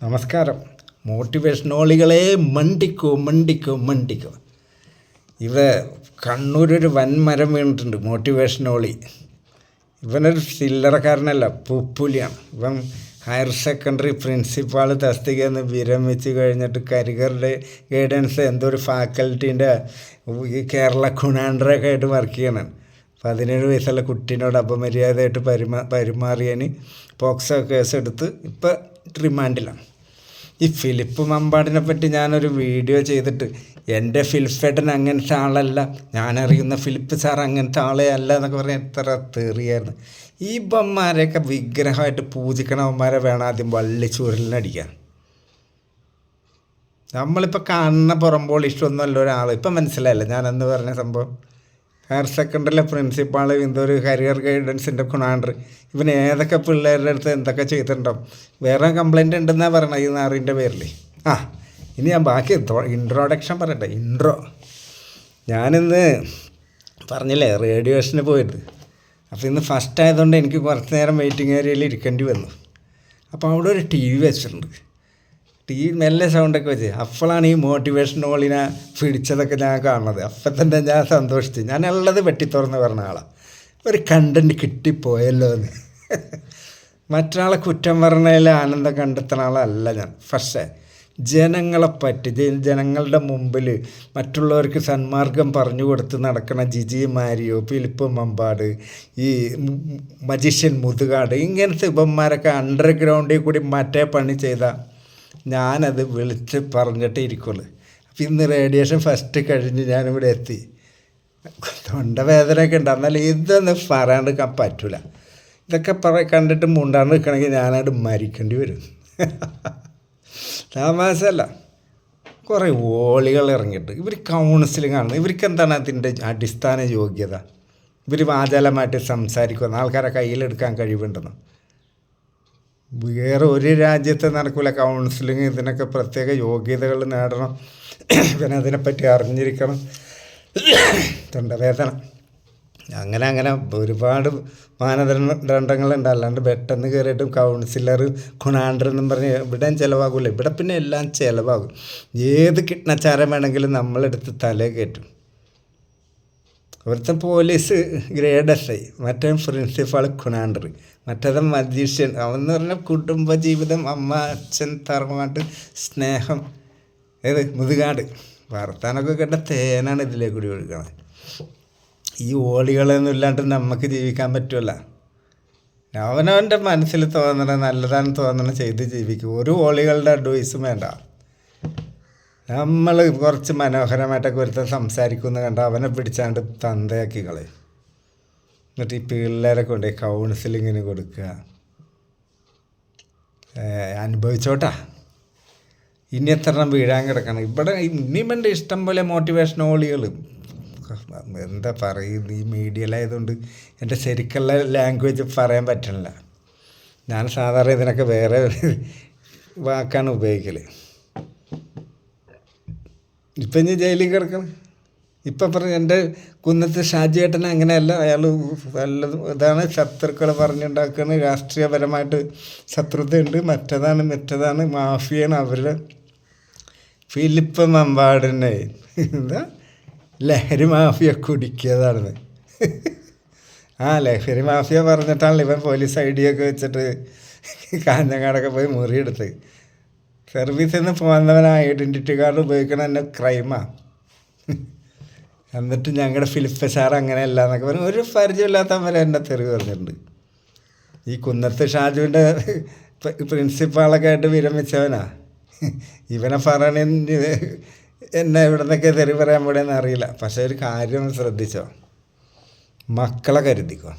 നമസ്കാരം. മോട്ടിവേഷനോളികളെ മണ്ടിക്കോ. കണ്ണൂരൊരു വൻമരം വീണിട്ടുണ്ട്. മോട്ടിവേഷനോളി ഇവനൊരു ചില്ലറക്കാരനല്ല, പുപ്പുലിയാണ്. ഇവൻ ഹയർ സെക്കൻഡറി പ്രിൻസിപ്പാൾ തസ്തികയെന്ന് വിരമിച്ച് കഴിഞ്ഞിട്ട് കരിയറുടെ ഗൈഡൻസ് എന്തോ ഒരു ഫാക്കൽറ്റീൻ്റെ ഈ കേരള കുണാണ്ടറൊക്കെ ആയിട്ട് വർക്ക് ചെയ്യണം. 17 വയസ്സുള്ള കുട്ടീനോട് അപമര്യാദയായിട്ട് പെരുമാറിയതിന് പോക്സോ കേസെടുത്ത് ഇപ്പം റിമാൻഡിലാണ്. ഈ ഫിലിപ്പ് മമ്പാടിനെ പറ്റി ഞാനൊരു വീഡിയോ ചെയ്തിട്ട് എൻ്റെ ഫിലിപ്പേട്ടൻ അങ്ങനത്തെ ആളല്ല, ഞാനറിയുന്ന ഫിലിപ്പ് സാർ അങ്ങനത്തെ ആളെ അല്ല എന്നൊക്കെ പറഞ്ഞാൽ എത്ര തെറിയായിരുന്നു. ഈ ബൊമ്മാരെയൊക്കെ വിഗ്രഹമായിട്ട് പൂജിക്കണവന്മാരെ വേണം ആദ്യം വള്ളിച്ചൂരലിനടിക്കാൻ. നമ്മളിപ്പോൾ കാണുന്ന പുറമ്പോൾ ഇഷ്ടമൊന്നുമല്ല ഒരാൾ. ഇപ്പം മനസ്സിലായില്ല ഞാനെന്ന് പറഞ്ഞ സംഭവം. ഹയർ സെക്കൻഡറിയിലെ പ്രിൻസിപ്പാൾ എന്തൊരു കരിയർ ഗൈഡൻസിൻ്റെ കുണാണ്ടർ. ഇവൻ ഏതൊക്കെ പിള്ളേരുടെ അടുത്ത് എന്തൊക്കെ ചെയ്തിട്ടുണ്ടാവും. വേറെ കംപ്ലൈൻറ്റ് ഉണ്ടെന്നാണ് പറയണത് ഈ നാറിൻ്റെ പേരിൽ. ഇനി ഞാൻ ബാക്കി ഇൻട്രോഡക്ഷൻ പറയട്ടെ. ഞാനിന്ന് പറഞ്ഞില്ലേ റേഡിയോഷന് പോയിട്ട്. അപ്പോൾ ഇന്ന് ഫസ്റ്റ് ആയതുകൊണ്ട് എനിക്ക് കുറച്ച് നേരം വെയിറ്റിംഗ് ഏരിയയിൽ ഇരിക്കേണ്ടി വന്നു. അപ്പോൾ അവിടെ ഒരു ടി വി വെച്ചിട്ടുണ്ട്. ടി വി മെല്ലെ സൗണ്ടൊക്കെ വെച്ച്. അപ്പോഴാണ് ഈ മോട്ടിവേഷനോളിനെ പിടിച്ചതൊക്കെ ഞാൻ കാണുന്നത്. അപ്പം തന്നെ ഞാൻ സന്തോഷിച്ചു. ഞാനുള്ളത് വെട്ടിത്തുറന്ന് പറഞ്ഞ ആളാണ്. ഒരു കണ്ടൻറ്റ് കിട്ടിപ്പോയല്ലോ എന്ന്. മറ്റൊരാളെ കുറ്റം പറഞ്ഞതിൽ ആനന്ദം കണ്ടെത്തുന്ന ആളല്ല ഞാൻ. പക്ഷേ ജനങ്ങളെപ്പറ്റി ജനങ്ങളുടെ മുമ്പിൽ മറ്റുള്ളവർക്ക് സന്മാർഗം പറഞ്ഞു കൊടുത്ത് നടക്കുന്ന ജിജി മാരിയോ, ഫിലിപ്പ് മമ്പാട്, ഈ മജീഷ്യൻ മുതുകാട്, ഇങ്ങനത്തെ ഇവന്മാരൊക്കെ അണ്ടർഗ്രൗണ്ടിൽ കൂടി മറ്റേ പണി ചെയ്താൽ ഞാനത് വിളിച്ച് പറഞ്ഞിട്ടേ ഇരിക്കുള്ളൂ. അപ്പം ഇന്ന് റേഡിയേഷൻ ഫസ്റ്റ് കഴിഞ്ഞ് ഞാനിവിടെ എത്തി. തൊണ്ടവേദനയൊക്കെ ഉണ്ട്. എന്നാലും ഇതൊന്നും പറയാണ്ട് പറ്റില്ല. ഇതൊക്കെ കണ്ടിട്ട് മുണ്ടാണ്ട് നിൽക്കണമെങ്കിൽ ഞാനായിട്ട് മരിക്കേണ്ടി വരും. താമസമല്ല, കുറേ ഓളികൾ ഇറങ്ങിയിട്ട് ഇവർ കൗൺസിലിംഗ് ആണ്. ഇവർക്ക് എന്താണ് അതിൻ്റെ അടിസ്ഥാന യോഗ്യത? ഇവർ വാചാലമായിട്ട് സംസാരിക്കുന്ന ആൾക്കാരെ കയ്യിലെടുക്കാൻ കഴിവുണ്ടെന്ന്. വേറെ ഒരു രാജ്യത്ത് നടക്കില്ല കൗൺസിലിങ്. ഇതിനൊക്കെ പ്രത്യേക യോഗ്യതകൾ നേടണം. പിന്നെ അതിനെപ്പറ്റി അറിഞ്ഞിരിക്കണം. തൊണ്ടവേദന അങ്ങനെ ഒരുപാട് മാനദണ്ഡങ്ങളുണ്ട്. അല്ലാണ്ട് പെട്ടെന്ന് കയറിയിട്ടും കൗൺസിലർ കുണാണ്ടർ എന്നും പറഞ്ഞ് ഇവിടെ ചിലവാകില്ല. ഇവിടെ പിന്നെ എല്ലാം ചിലവാകും. ഏത് കിട്ടണച്ചാരം വേണമെങ്കിലും നമ്മളെടുത്ത് തലേ കയറ്റും. ഒരുത്തൻ പോലീസ് ഗ്രേഡ് SI, മറ്റേ പ്രിൻസിപ്പാൾ കുണാണ്ടർ, മറ്റേത് മജീഷ്യൻ. അവന്ന് പറഞ്ഞാൽ കുടുംബജീവിതം, അമ്മ അച്ഛൻ തറവാട്ട് സ്നേഹം, മുതുകാട്. വർത്താനൊക്കെ കേട്ട തേനാണ് ഇതിലേക്ക് കൂടി ഒഴുകണത്. ഈ ഓളികളൊന്നും ഇല്ലാണ്ട് നമുക്ക് ജീവിക്കാൻ പറ്റുമല്ല. അവനവൻ്റെ മനസ്സിൽ തോന്നണം, നല്ലതാണെന്ന് തോന്നണം ചെയ്ത് ജീവിക്കും. ഒരു ഓളികളുടെ അഡ്വൈസും വേണ്ട. നമ്മൾ കുറച്ച് മനോഹരമായിട്ടൊക്കെ ഒരുത്തൻ സംസാരിക്കുമെന്ന് കണ്ട അവനെ പിടിച്ചാണ്ട് തന്തയാക്കി കളയും. എന്നിട്ട് ഈ പിള്ളേരെ കൊണ്ട് കൗൺസിലിങ്ങിന് കൊടുക്കുക. അനുഭവിച്ചോട്ടാ. ഇനി എത്ര വീഴാൻ കിടക്കണം. ഇവിടെ ഇനിയുമുണ്ട് ഇഷ്ടം പോലെ മോട്ടിവേഷനോളികൾ. എന്താ പറയുന്നത്, ഈ മീഡിയയിലായതുകൊണ്ട് എൻ്റെ ശരിക്കുള്ള ലാംഗ്വേജ് പറയാൻ പറ്റണില്ല. ഞാൻ സാധാരണ ഇതിനൊക്കെ വേറെ വാക്കാണ് ഉപയോഗിക്കൽ. ഇപ്പം ഇനി ജയിലിൽ കിടക്കണം. ഇപ്പം പറഞ്ഞു എൻ്റെ കുന്നത്ത് ഷാജിയേട്ടൻ അങ്ങനെയല്ല, അയാൾ വല്ലതും ഇതാണ് ശത്രുക്കൾ പറഞ്ഞുണ്ടാക്കുന്നത്. രാഷ്ട്രീയപരമായിട്ട് ശത്രുതയുണ്ട്, മറ്റതാണ് മാഫിയാണ് അവരുടെ. ഫിലിപ്പ് മമ്പാടിനെ എന്താ ലഹരി മാഫിയ കുടിക്കിയതാണെന്ന്. ലഹരി മാഫിയ പറഞ്ഞിട്ടാണല്ലോ ഇവൻ പോലീസ് ID ഒക്കെ വെച്ചിട്ട് കാഞ്ഞങ്ങാടൊക്കെ പോയി മുറിയെടുത്ത്. സർവീസിൽ നിന്ന് പോകുന്നവൻ ഐഡൻറ്റിറ്റി കാർഡ് ഉപയോഗിക്കണം എന്നെ ക്രൈമാണ്. എന്നിട്ട് ഞങ്ങളുടെ ഫിലിപ്പ് സാർ അങ്ങനെയല്ല എന്നൊക്കെ പറഞ്ഞ് ഒരു പരിചയമില്ലാത്തവരെ എന്നെ തെറി പറഞ്ഞിട്ടുണ്ട്. ഈ കുന്നത്ത് ഷാജുവിൻ്റെ പ്രിൻസിപ്പാളൊക്കെ ആയിട്ട് വിരമിച്ചവനാ. ഇവനെ പറയണ എന്നെ ഇവിടെ നിന്നൊക്കെ തെറി പറയാൻ പോടെയെന്ന് അറിയില്ല. പക്ഷേ ഒരു കാര്യം ശ്രദ്ധിച്ചോ, മക്കളെ കരുതിക്കോ.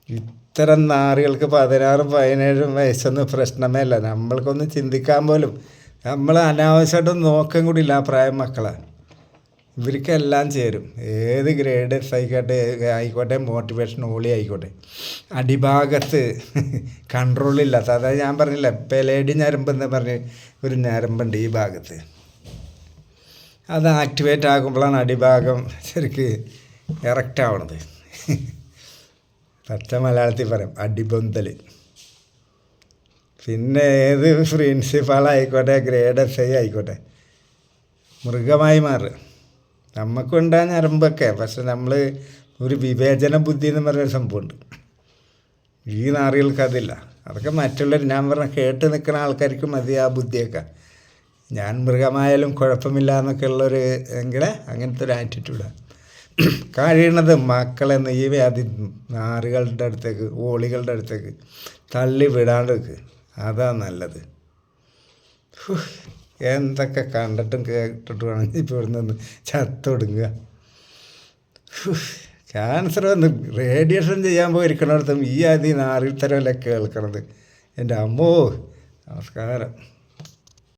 ഇത്തരം നാറികൾക്ക് 16-17 വയസ്സൊന്നും പ്രശ്നമേ അല്ല. നമ്മൾക്കൊന്നും ചിന്തിക്കാൻ പോലും നമ്മൾ അനാവശ്യമായിട്ടൊന്നും നോക്കാൻ കൂടി ഇല്ല ആ പ്രായം മക്കളെ. ഇവർക്കെല്ലാം ചേരും. ഏത് ഗ്രേഡ് ആയിക്കോട്ടെ, മോട്ടിവേഷൻ ഓളി ആയിക്കോട്ടെ, അടിഭാഗത്ത് കൺട്രോളില്ലാത്ത, അതായത് ഞാൻ പറഞ്ഞില്ല പെലേഡി ഞരമ്പെന്ന് പറഞ്ഞ് ഒരു ഞരമ്പുണ്ട് ഈ ഭാഗത്ത്. അത് ആക്ടിവേറ്റ് ആകുമ്പോഴാണ് അടിഭാഗം ശരിക്ക് എറക്റ്റ് ആവണത്. പച്ച മലയാളത്തിൽ പറയും അടിബൊന്തൽ. പിന്നെ ഏത് പ്രിൻസിപ്പാളായിക്കോട്ടെ, ഗ്രേഡ് SI ആയിക്കോട്ടെ, മൃഗമായി മാറുക. നമുക്കുണ്ടാ ഞരമ്പൊക്കെ, പക്ഷെ നമ്മൾ ഒരു വിവേചന ബുദ്ധി എന്ന് പറഞ്ഞൊരു സംഭവമുണ്ട്. ഈ നാറികൾക്ക് അതില്ല. അതൊക്കെ മറ്റുള്ളവർ, ഞാൻ പറഞ്ഞ കേട്ട് നിൽക്കുന്ന ആൾക്കാർക്ക് മതി ആ ബുദ്ധിയൊക്കെ. ഞാൻ മൃഗമായാലും കുഴപ്പമില്ല എന്നൊക്കെ ഉള്ളൊരു അങ്ങനത്തെ ഒരു ആറ്റിറ്റ്യൂഡാണ്. കഴിയണത് മക്കളെ ഈ വ്യാധി നാറുകളുടെ അടുത്തേക്ക്, ഓളികളുടെ അടുത്തേക്ക് തള്ളി വിടാണ്ട് വെക്ക്. അതാ നല്ലത്. എന്തൊക്കെ കണ്ടിട്ടും കേട്ടിട്ടും വേണം ഇപ്പോൾ ഇവിടെ നിന്ന് ചത്തൊടുങ്ങുക. ക്യാൻസർ വന്ന് റേഡിയേഷൻ ചെയ്യാൻ പോയിരിക്കണടത്തും ഈ നാറിത്തരമല്ലേ കേൾക്കണത്. എൻ്റെ അമ്മോ, നമസ്കാരം.